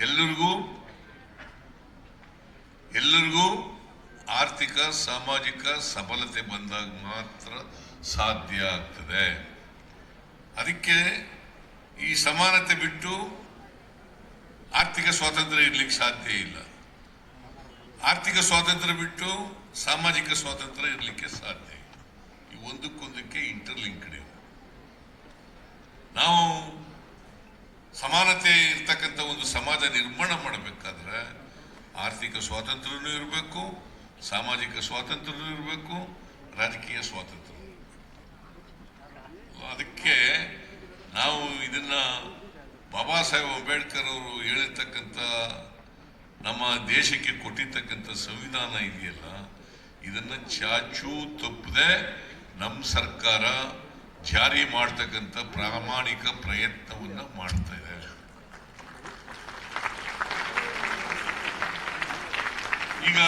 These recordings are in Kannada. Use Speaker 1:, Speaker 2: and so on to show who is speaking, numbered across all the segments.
Speaker 1: ಎಲ್ಲರಿಗೂ ಆರ್ಥಿಕ ಸಾಮಾಜಿಕ ಸಬಲತೆ ಬಂದಾಗ ಮಾತ್ರ ಸಾಧ್ಯ ಆಗ್ತದೆ. ಅದಕ್ಕೆ ಈ ಸಮಾನತೆ ಬಿಟ್ಟು ಆರ್ಥಿಕ ಸ್ವಾತಂತ್ರ್ಯ ಇರ್ಲಿಕ್ಕೆ ಸಾಧ್ಯ ಇಲ್ಲ. ಆರ್ಥಿಕ ಸ್ವಾತಂತ್ರ್ಯ ಬಿಟ್ಟು ಸಾಮಾಜಿಕ ಸ್ವಾತಂತ್ರ್ಯ ಇರಲಿಕ್ಕೆ ಸಾಧ್ಯ ಇಲ್ಲ. ಈ ಒಂದಕ್ಕೊಂದಕ್ಕೆ ಇಂಟರ್ಲಿಂಕ್ಡ್ ಇವೆ. ನಾವು ಸಮಾನತೆ ಇರ್ತಕ್ಕಂಥ ಒಂದು ಸಮಾಜ ನಿರ್ಮಾಣ ಮಾಡಬೇಕಾದ್ರೆ ಆರ್ಥಿಕ ಸ್ವಾತಂತ್ರ್ಯನೂ ಇರಬೇಕು, ಸಾಮಾಜಿಕ ಸ್ವಾತಂತ್ರ್ಯನೂ ಇರಬೇಕು, ರಾಜಕೀಯ ಸ್ವಾತಂತ್ರ್ಯ. ಅದಕ್ಕೆ ನಾವು ಇದನ್ನ ಬಾಬಾ ಸಾಹೇಬ್ ಅಂಬೇಡ್ಕರ್ ಅವರು ಹೇಳಿರ್ತಕ್ಕಂಥ ನಮ್ಮ ದೇಶಕ್ಕೆ ಕೊಟ್ಟಿರ್ತಕ್ಕಂಥ ಸಂವಿಧಾನ ಇದೆಯಲ್ಲ, ಇದನ್ನ ಚಾಚೂ ತಪ್ಪದೆ ನಮ್ಮ ಸರ್ಕಾರ ಜಾರಿ ಮಾಡ್ತಕ್ಕಂಥ ಪ್ರಾಮಾಣಿಕ ಪ್ರಯತ್ನವನ್ನ ಮಾಡ್ತಾ ಇದೆ. ಈಗ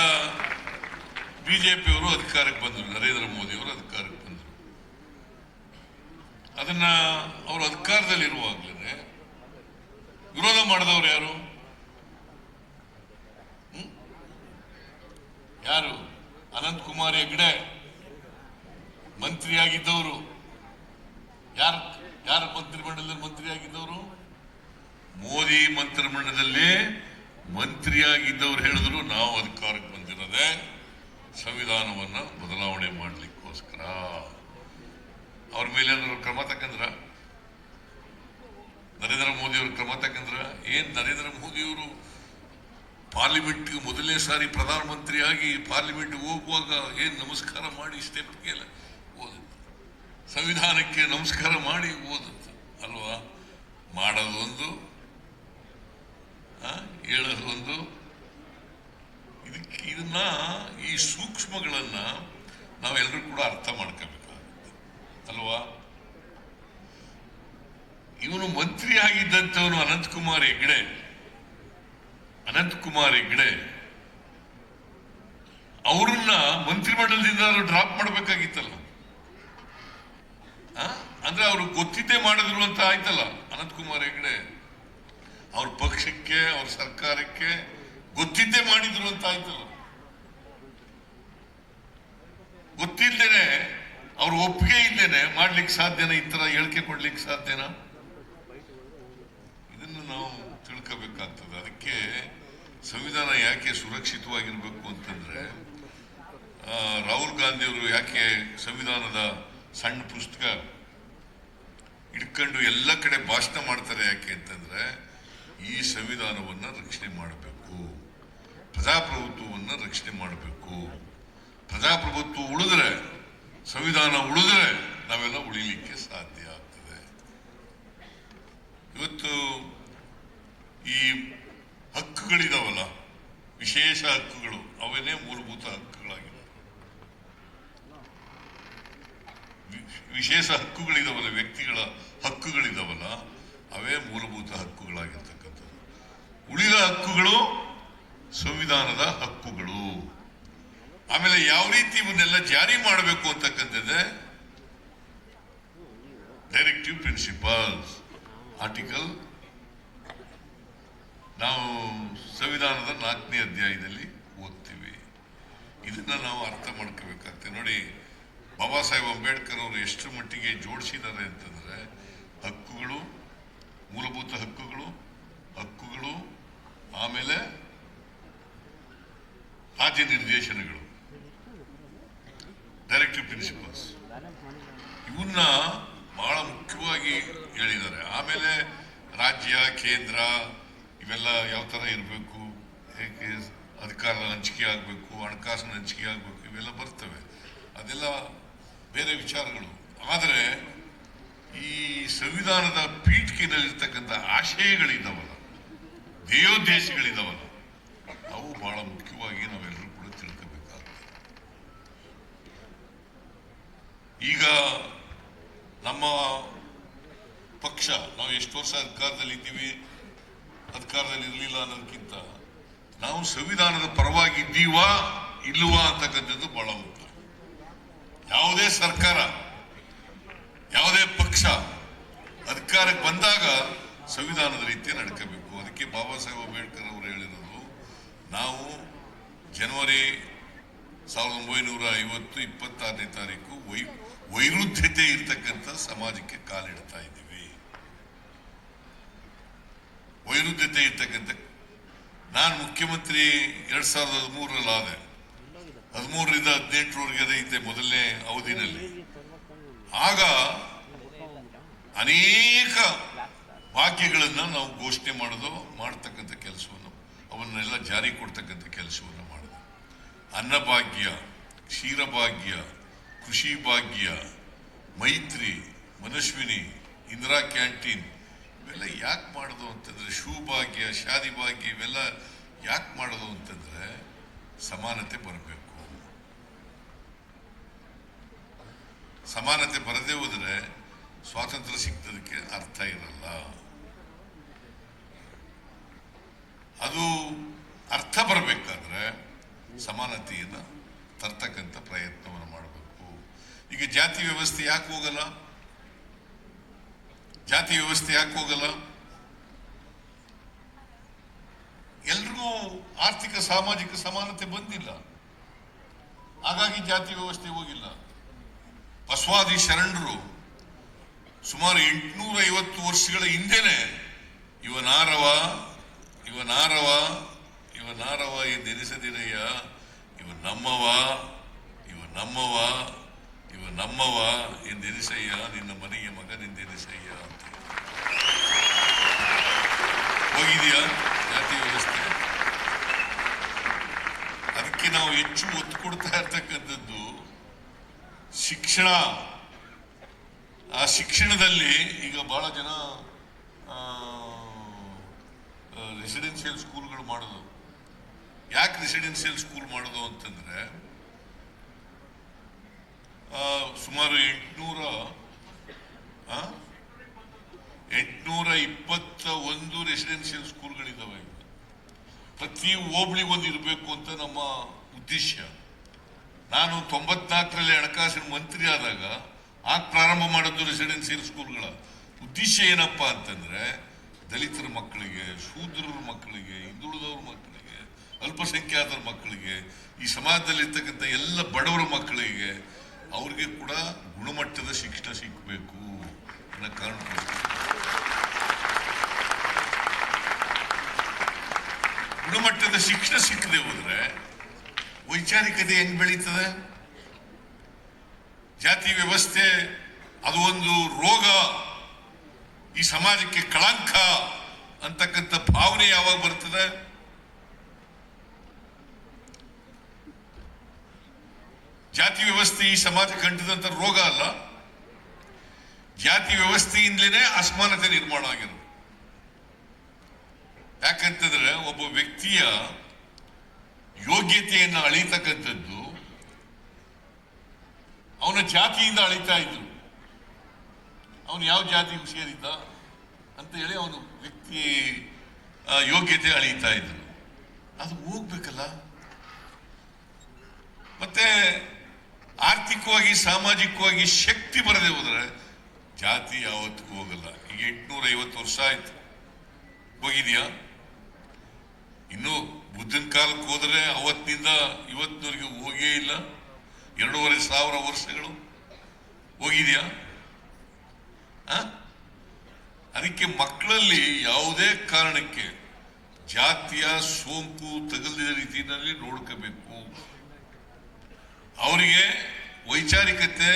Speaker 1: ಬಿಜೆಪಿಯವರು ಅಧಿಕಾರಕ್ಕೆ ಬಂದರು, ನರೇಂದ್ರ ಮೋದಿ ಅವರು ಅಧಿಕಾರಕ್ಕೆ ಬಂದರು. ಅದನ್ನ ಅವರು ಅಧಿಕಾರದಲ್ಲಿರುವಾಗಲೇ ವಿರೋಧ ಮಾಡಿದವರು ಯಾರು? ಅನಂತ್ ಕುಮಾರ್ ಹೆಗಡೆ ಮಂತ್ರಿಯಾಗಿದ್ದವರು. ಯಾರ ಮಂತ್ರಿಮಂಡಲದಲ್ಲಿ ಮಂತ್ರಿಯಾಗಿದ್ದವರು? ಮೋದಿ ಮಂತ್ರಿಮಂಡಲದಲ್ಲಿ ಮಂತ್ರಿಯಾಗಿದ್ದವ್ರು ಹೇಳಿದ್ರು ನಾವು ಅಧಿಕಾರಕ್ಕೆ ಬಂದಿರೋದೇ ಸಂವಿಧಾನವನ್ನ ಬದಲಾವಣೆ ಮಾಡಲಿಕ್ಕೋಸ್ಕರ. ಅವ್ರ ಮೇಲೆ ಕ್ರಮ ತಕ್ಕಂದ್ರ, ನರೇಂದ್ರ ಮೋದಿ ಅವರು ಕ್ರಮ ತಕ್ಕಂದ್ರ. ನರೇಂದ್ರ ಮೋದಿಯವರು ಪಾರ್ಲಿಮೆಂಟ್ಗೆ ಮೊದಲನೇ ಸಾರಿ ಪ್ರಧಾನಮಂತ್ರಿಯಾಗಿ ಪಾರ್ಲಿಮೆಂಟ್ಗೆ ಹೋಗುವಾಗ ನಮಸ್ಕಾರ ಮಾಡಿ ಸ್ಟೆಪ್ಗೆ ಓದಿತ್ತು, ಸಂವಿಧಾನಕ್ಕೆ ನಮಸ್ಕಾರ ಮಾಡಿ ಓದಿತ್ತು ಅಲ್ವಾ? ಮಾಡೋದೊಂದು, ಹೇಳೋದೊಂದು. ಇದನ್ನ ಈ ಸೂಕ್ಷ್ಮಗಳನ್ನ ನಾವೆಲ್ಲರೂ ಕೂಡ ಅರ್ಥ ಮಾಡ್ಕೋಬೇಕಾಗುತ್ತೆ ಅಲ್ವಾ? ಇವನು ಮಂತ್ರಿ ಆಗಿದ್ದಂಥವನು ಅನಂತ್ ಕುಮಾರ್ ಹೆಗಡೆ ಅವ್ರನ್ನ ಮಂತ್ರಿಮಂಡಲದಿಂದ ಡ್ರಾಪ್ ಮಾಡಬೇಕಾಗಿತ್ತಲ್ಲ. ಅಂದ್ರೆ ಅವ್ರು ಗೊತ್ತಿದ್ದೇ ಮಾಡಿದ್ರು ಅಂತ ಆಯ್ತಲ್ಲ. ಅನಂತ್ ಕುಮಾರ್ ಹೆಗಡೆ ಅವ್ರ ಪಕ್ಷಕ್ಕೆ, ಅವ್ರ ಸರ್ಕಾರಕ್ಕೆ ಗೊತ್ತಿದ್ದೇ ಮಾಡಿದ್ರು ಅಂತ ಆಯ್ತಲ್ಲ. ಗೊತ್ತಿಲ್ದೇನೆ, ಅವ್ರ ಒಪ್ಪಿಗೆ ಇಲ್ದೇನೆ ಮಾಡ್ಲಿಕ್ಕೆ ಸಾಧ್ಯನಾ? ಈ ತರ ಹೇಳಿಕೆ ಕೊಡ್ಲಿಕ್ಕೆ ಸಾಧ್ಯನಾ? ಇದನ್ನು ನಾವು ತಿಳ್ಕೋಬೇಕಾಗ್ತದೆ. ಅದಕ್ಕೆ ಸಂವಿಧಾನ ಯಾಕೆ ಸುರಕ್ಷಿತವಾಗಿರ್ಬೇಕು ಅಂತಂದ್ರೆ, ರಾಹುಲ್ ಗಾಂಧಿ ಅವರು ಯಾಕೆ ಸಂವಿಧಾನದ ಸಣ್ಣ ಪುಸ್ತಕ ಇಟ್ಕೊಂಡು ಎಲ್ಲ ಕಡೆ ಭಾಷಣ ಮಾಡ್ತಾರೆ ಯಾಕೆ ಅಂತಂದ್ರೆ, ಈ ಸಂವಿಧಾನವನ್ನ ರಕ್ಷಣೆ ಮಾಡಬೇಕು, ಪ್ರಜಾಪ್ರಭುತ್ವವನ್ನ ರಕ್ಷಣೆ ಮಾಡಬೇಕು. ಪ್ರಜಾಪ್ರಭುತ್ವ ಉಳಿದ್ರೆ, ಸಂವಿಧಾನ ಉಳಿದ್ರೆ ನಾವೆಲ್ಲ ಉಳಿಲಿಕ್ಕೆ ಸಾಧ್ಯ ಆಗ್ತದೆ. ಇವತ್ತು ಈ ಹಕ್ಕುಗಳಿದಾವಲ್ಲ, ವಿಶೇಷ ಹಕ್ಕುಗಳು, ಅವೇನೇ ಮೂಲಭೂತ ಹಕ್ಕುಗಳಾಗಿವೆ. ವಿಶೇಷ ಹಕ್ಕುಗಳಿದಾವಲ್ಲ, ವ್ಯಕ್ತಿಗಳ ಹಕ್ಕುಗಳಿದಾವಲ್ಲ, ಅವೇ ಮೂಲಭೂತ ಹಕ್ಕುಗಳಾಗಿರ್ತಕ್ಕಂಥದ್ದು. ಉಳಿದ ಹಕ್ಕುಗಳು ಸಂವಿಧಾನದ ಹಕ್ಕುಗಳು. ಆಮೇಲೆ ಯಾವ ರೀತಿ ಇವನ್ನೆಲ್ಲ ಜಾರಿ ಮಾಡಬೇಕು ಅಂತಕ್ಕಂಥದ್ದೇ ಡೈರೆಕ್ಟಿವ್ ಪ್ರಿನ್ಸಿಪಲ್ಸ್. ಆರ್ಟಿಕಲ್ ನಾವು ಸಂವಿಧಾನದ 4ನೇ ಅಧ್ಯಾಯದಲ್ಲಿ ಓದ್ತೀವಿ. ಇದನ್ನ ನಾವು ಅರ್ಥ ಮಾಡ್ಕೋಬೇಕಾಗ್ತದೆ. ನೋಡಿ, ಬಾಬಾ ಸಾಹೇಬ್ ಅಂಬೇಡ್ಕರ್ ಅವರು ಎಷ್ಟು ಮಟ್ಟಿಗೆ ಜೋಡಿಸಿದ್ದಾರೆ ಅಂತಂದ್ರೆ, ಹಕ್ಕುಗಳು, ಮೂಲಭೂತ ಹಕ್ಕುಗಳು, ಆಮೇಲೆ ರಾಜ್ಯ ನಿರ್ದೇಶನಗಳು, ಡೈರೆಕ್ಟಿವ್ ಪ್ರಿನ್ಸಿಪಲ್ಸ್, ಇವನ್ನ ಬಹಳ ಮುಖ್ಯವಾಗಿ ಹೇಳಿದ್ದಾರೆ. ಆಮೇಲೆ ರಾಜ್ಯ, ಕೇಂದ್ರ ಇವೆಲ್ಲ ಯಾವ ತರ ಇರಬೇಕು, ಹೇಗೆ ಅಧಿಕಾರದ ಹಂಚಿಕೆ ಆಗಬೇಕು, ಹಣಕಾಸಿನ ಹಂಚಿಕೆ ಆಗಬೇಕು, ಇವೆಲ್ಲ ಬರ್ತವೆ. ಅದೆಲ್ಲ ಬೇರೆ ವಿಚಾರಗಳು. ಆದರೆ ಈ ಸಂವಿಧಾನದ ಪೀಠಿಕೆಯಲ್ಲಿರ್ತಕ್ಕಂಥ ಆಶಯಗಳಿದ್ದಾವಲ್ಲ, ಧ್ಯೇಯೋದ್ದೇಶಗಳಿದ್ದಾವಲ್ಲ, ಅವು ಬಹಳ ಮುಖ್ಯವಾಗಿ ನಾವೆಲ್ಲರೂ ಕೂಡ ತಿಳ್ಕೋಬೇಕಾಗ್ತದೆ. ಈಗ ನಮ್ಮ ಪಕ್ಷ, ನಾವು ಎಷ್ಟು ವರ್ಷ ಅಧಿಕಾರದಲ್ಲಿ ಇದ್ದೀವಿ, ಅಧಿಕಾರದಲ್ಲಿ ಇರಲಿಲ್ಲ ಅನ್ನೋದಕ್ಕಿಂತ ನಾವು ಸಂವಿಧಾನದ ಪರವಾಗಿದ್ದೀವಾ ಇಲ್ಲವಾ ಅಂತಕ್ಕಂಥದ್ದು ಬಹಳ ಮುಖ್ಯ. ಯಾವುದೇ ಸರ್ಕಾರ, ಯಾವುದೇ ಪಕ್ಷ ಅಧಿಕಾರಕ್ಕೆ ಬಂದಾಗ ಸಂವಿಧಾನದ ರೀತಿ ನಡ್ಕೋಬೇಕು. ಅದಕ್ಕೆ ಅದಕ್ಕೆ ಬಾಬಾ ಸಾಹೇಬ್ ಅಂಬೇಡ್ಕರ್ ಅವರು ಹೇಳಿರೋದು, ನಾವು ಜನವರಿ 1950 26ನೇ ತಾರೀಕು ವೈರುಧ್ಯತೆ ಇರ್ತಕ್ಕಂಥ ಸಮಾಜಕ್ಕೆ ಕಾಲಿಡ್ತಾ ಇದ್ದೀವಿ. ವೈರುಧ್ಯತೆ ಇರ್ತಕ್ಕಂಥ, ನಾನು ಮುಖ್ಯಮಂತ್ರಿ 2013 ಆದೆ. 13ರಿಂದ 18ರವರೆಗೆ ಇದ್ದೆ ಮೊದಲನೇ ಅವಧಿನಲ್ಲಿ. ಆಗ ಅನೇಕ ಭಾಗ್ಯಗಳನ್ನು ನಾವು ಘೋಷಣೆ ಮಾಡ್ತಕ್ಕಂಥ ಕೆಲಸವನ್ನು, ಅವನ್ನೆಲ್ಲ ಜಾರಿ ಕೊಡ್ತಕ್ಕಂಥ ಕೆಲಸವನ್ನು ಮಾಡಿದೆ. ಅನ್ನಭಾಗ್ಯ, ಕ್ಷೀರಭಾಗ್ಯ, ಕೃಷಿ ಭಾಗ್ಯ, ಮೈತ್ರಿ, ಮನಸ್ವಿನಿ, ಇಂದಿರಾ ಕ್ಯಾಂಟೀನ್ ಇವೆಲ್ಲ ಯಾಕೆ ಮಾಡೋದು ಅಂತಂದ್ರೆ, ಭಾಗ್ಯ, ಶಾದಿ ಭಾಗ್ಯ ಇವೆಲ್ಲ ಯಾಕೆ ಮಾಡೋದು ಅಂತಂದ್ರೆ ಸಮಾನತೆ ಬರಬೇಕು. ಸಮಾನತೆ ಬರದೇ ಹೋದರೆ ಸ್ವಾತಂತ್ರ್ಯ ಸಿಗ್ತದಕ್ಕೆ ಅರ್ಥ ಇರಲ್ಲ. ಅದು ಅರ್ಥ ಬರಬೇಕಾದ್ರೆ ಸಮಾನತೆಯನ್ನು ತರ್ತಕ್ಕಂಥ ಪ್ರಯತ್ನವನ್ನು ಮಾಡಬೇಕು. ಈಗ ಜಾತಿ ವ್ಯವಸ್ಥೆ ಯಾಕೆ ಹೋಗಲ್ಲ? ಜಾತಿ ವ್ಯವಸ್ಥೆ ಯಾಕೆ ಹೋಗಲ್ಲ? ಎಲ್ರಿಗೂ ಆರ್ಥಿಕ ಸಾಮಾಜಿಕ ಸಮಾನತೆ ಬಂದಿಲ್ಲ, ಹಾಗಾಗಿ ಜಾತಿ ವ್ಯವಸ್ಥೆ ಹೋಗಿಲ್ಲ. ಬಸವಾದಿ ಶರಣರು ಸುಮಾರು 850 ವರ್ಷಗಳ ಹಿಂದೆನೆ ಇವನಾರವ ಎಂದೆನಿಸದಿರಯ್ಯ, ಇವ ನಮ್ಮವ ಎಂದೆನಿಸಯ್ಯ, ನಿನ್ನ ಮನೆಯ ಮಗನೆಂದೆನಿಸಯ್ಯ ಅಂತ ಹೋಗಿದೆಯಾ ಜಾತಿ ವ್ಯವಸ್ಥೆ? ಅದಕ್ಕೆ ನಾವು ಹೆಚ್ಚು ಒತ್ತು ಕೊಡ್ತಾ ಇರ್ತಕ್ಕಂಥದ್ದು ಶಿಕ್ಷಣ. ಆ ಶಿಕ್ಷಣದಲ್ಲಿ ಈಗ ಬಹಳ ಜನ ರೆಸಿಡೆನ್ಷಿಯಲ್ ಸ್ಕೂಲ್ಗಳು ಮಾಡೋದು. ಯಾಕೆ ರೆಸಿಡೆನ್ಷಿಯಲ್ ಸ್ಕೂಲ್ ಮಾಡೋದು ಅಂತಂದ್ರೆ, ಸುಮಾರು 821 ರೆಸಿಡೆನ್ಷಿಯಲ್ ಸ್ಕೂಲ್ಗಳಿದ್ದಾವೆ. ಪ್ರತಿ ಹೋಬಳಿಗೊಂದು ಇರಬೇಕು ಅಂತ ನಮ್ಮ ಉದ್ದೇಶ. ನಾನು 94ರಲ್ಲಿ ಹಣಕಾಸಿನ ಮಂತ್ರಿ ಆದಾಗ ಪ್ರಾರಂಭ ಮಾಡೋದು ರೆಸಿಡೆನ್ಷಿಯಲ್ ಸ್ಕೂಲ್ಗಳ ಉದ್ದೇಶ ಏನಪ್ಪಾ ಅಂತಂದ್ರೆ, ದಲಿತರ ಮಕ್ಕಳಿಗೆ, ಶೂದ್ರರ ಮಕ್ಕಳಿಗೆ, ಹಿಂದುಳಿದವ್ರ ಮಕ್ಕಳಿಗೆ, ಅಲ್ಪಸಂಖ್ಯಾತರ ಮಕ್ಕಳಿಗೆ, ಈ ಸಮಾಜದಲ್ಲಿರ್ತಕ್ಕಂಥ ಎಲ್ಲ ಬಡವರ ಮಕ್ಕಳಿಗೆ ಅವ್ರಿಗೆ ಕೂಡ ಗುಣಮಟ್ಟದ ಶಿಕ್ಷಣ ಸಿಗಬೇಕು ಅನ್ನೋ ಕಾರಣಕ್ಕೋಸ್ಕರ. ಗುಣಮಟ್ಟದ ಶಿಕ್ಷಣ ಸಿಕ್ಕದೆ ಹೋದ್ರೆ ವೈಚಾರಿಕತೆ ಹೆಂಗ್ ಬೆಳೀತದೆ? ಜಾತಿ ವ್ಯವಸ್ಥೆ ಅದು ಒಂದು ರೋಗ, ಈ ಸಮಾಜಕ್ಕೆ ಕಳಂಕ ಅಂತಕ್ಕಂಥ ಭಾವನೆ ಯಾವಾಗ ಬರ್ತದೆ? ಜಾತಿ ವ್ಯವಸ್ಥೆ ಈ ಸಮಾಜಕ್ಕೆ ಅಂಟಿದಂತ ರೋಗ ಅಲ್ಲ, ಜಾತಿ ವ್ಯವಸ್ಥೆಯಿಂದಲೇ ಅಸಮಾನತೆ ನಿರ್ಮಾಣ ಆಗಿರೋದು. ಯಾಕಂತಂದ್ರೆ ಒಬ್ಬ ವ್ಯಕ್ತಿಯ ಯೋಗ್ಯತೆಯನ್ನು ಅಳಿತಕ್ಕಂಥದ್ದು ಅವನ ಜಾತಿಯಿಂದ ಅಳಿತಾ ಇದ್ರು. ಅವನು ಯಾವ ಜಾತಿಗೆ ಸೇರಿದ್ದ ಅಂತ ಹೇಳಿ ಅವನು ವ್ಯಕ್ತಿ ಯೋಗ್ಯತೆ ಅಳಿತಾ ಇದ್ರು. ಅದು ಹೋಗ್ಬೇಕಲ್ಲ. ಮತ್ತೆ ಆರ್ಥಿಕವಾಗಿ ಸಾಮಾಜಿಕವಾಗಿ ಶಕ್ತಿ ಬರದೆ ಹೋದ್ರೆ ಜಾತಿ ಯಾವತ್ತಿಗೂ ಹೋಗಲ್ಲ. ಈಗ 850 ವರ್ಷ ಆಯ್ತು, ಹೋಗಿದ್ಯಾ? ಇನ್ನು ಬುದ್ಧನ ಕಾಲಕ್ಕೆ ಹೋದ್ರೆ ಅವತ್ತಿನಿಂದ ಇವತ್ತಿನವರೆಗೆ ಹೋಗೇ ಇಲ್ಲ. 2500 ವರ್ಷಗಳು ಹೋಗಿದ್ಯಾ? ಅದಕ್ಕೆ ಮಕ್ಕಳಲ್ಲಿ ಯಾವುದೇ ಕಾರಣಕ್ಕೆ ಜಾತಿಯ ಸೋಂಕು ತಗಲಿದ ರೀತಿಯಲ್ಲಿ ನೋಡ್ಕೋಬೇಕು. ಅವರಿಗೆ ವೈಚಾರಿಕತೆ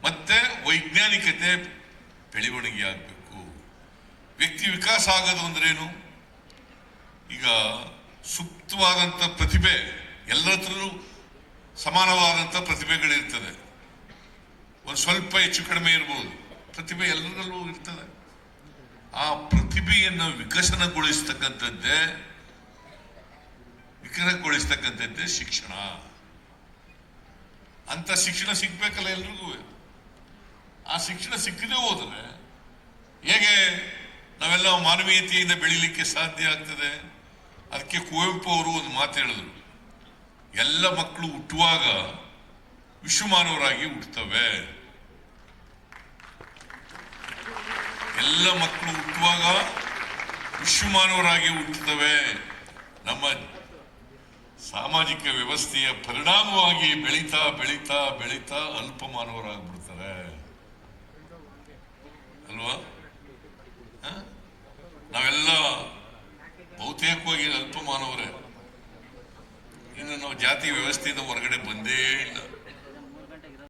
Speaker 1: ಮತ್ತೆ ವೈಜ್ಞಾನಿಕತೆ ಬೆಳವಣಿಗೆ ಆಗಬೇಕು. ವ್ಯಕ್ತಿ ವಿಕಾಸ ಆಗೋದು ಅಂದ್ರೇನು? ಈಗ ಸೂಕ್ತವಾದಂಥ ಪ್ರತಿಭೆ, ಎಲ್ಲರತ್ರೂ ಸಮಾನವಾದಂಥ ಪ್ರತಿಭೆಗಳಿರ್ತದೆ. ಒಂದು ಸ್ವಲ್ಪ ಹೆಚ್ಚು ಕಡಿಮೆ ಇರ್ಬೋದು, ಪ್ರತಿಭೆ ಎಲ್ಲರಲ್ಲೂ ಇರ್ತದೆ. ಆ ಪ್ರತಿಭೆಯನ್ನು ವಿಕಸನಗೊಳಿಸ್ತಕ್ಕಂಥದ್ದೇ ಶಿಕ್ಷಣ. ಅಂತ ಶಿಕ್ಷಣ ಸಿಗ್ಬೇಕಲ್ಲ ಎಲ್ರಿಗೂ. ಆ ಶಿಕ್ಷಣ ಸಿಕ್ಕದೇ ಹೋದ್ರೆ ಹೇಗೆ ನಾವೆಲ್ಲ ಮಾನವೀಯತೆಯಿಂದ ಬೆಳೀಲಿಕ್ಕೆ ಸಾಧ್ಯ ಆಗ್ತದೆ? ಅದಕ್ಕೆ ಕುವೆಂಪು ಅವರು ಒಂದು ಮಾತು ಹೇಳಿದ್ರು, ಎಲ್ಲ ಮಕ್ಕಳು ಹುಟ್ಟುವಾಗ ವಿಶ್ವಮಾನವರಾಗಿ ಹುಟ್ಟುತ್ತವೆ. ಎಲ್ಲ ಮಕ್ಕಳು ಹುಟ್ಟುವಾಗ ವಿಶ್ವಮಾನವರಾಗಿ ಹುಟ್ಟುತ್ತವೆ. ನಮ್ಮ ಸಾಮಾಜಿಕ ವ್ಯವಸ್ಥೆಯ ಪರಿಣಾಮವಾಗಿ ಬೆಳೀತಾ ಬೆಳೀತಾ ಬೆಳೀತಾ ಅಲ್ಪ ಮಾನವರಾಗ್ಬಿಡ್ತಾರೆ ಅಲ್ವಾ? ನಾವೆಲ್ಲ ಬಹುತೇಕವಾಗಿ ಅಲ್ಪ ಮಾನವರೇ. ಇನ್ನು ನಾವು ಜಾತಿ ವ್ಯವಸ್ಥೆಯಿಂದ ಹೊರಗಡೆ ಬಂದೇ ಇಲ್ಲ.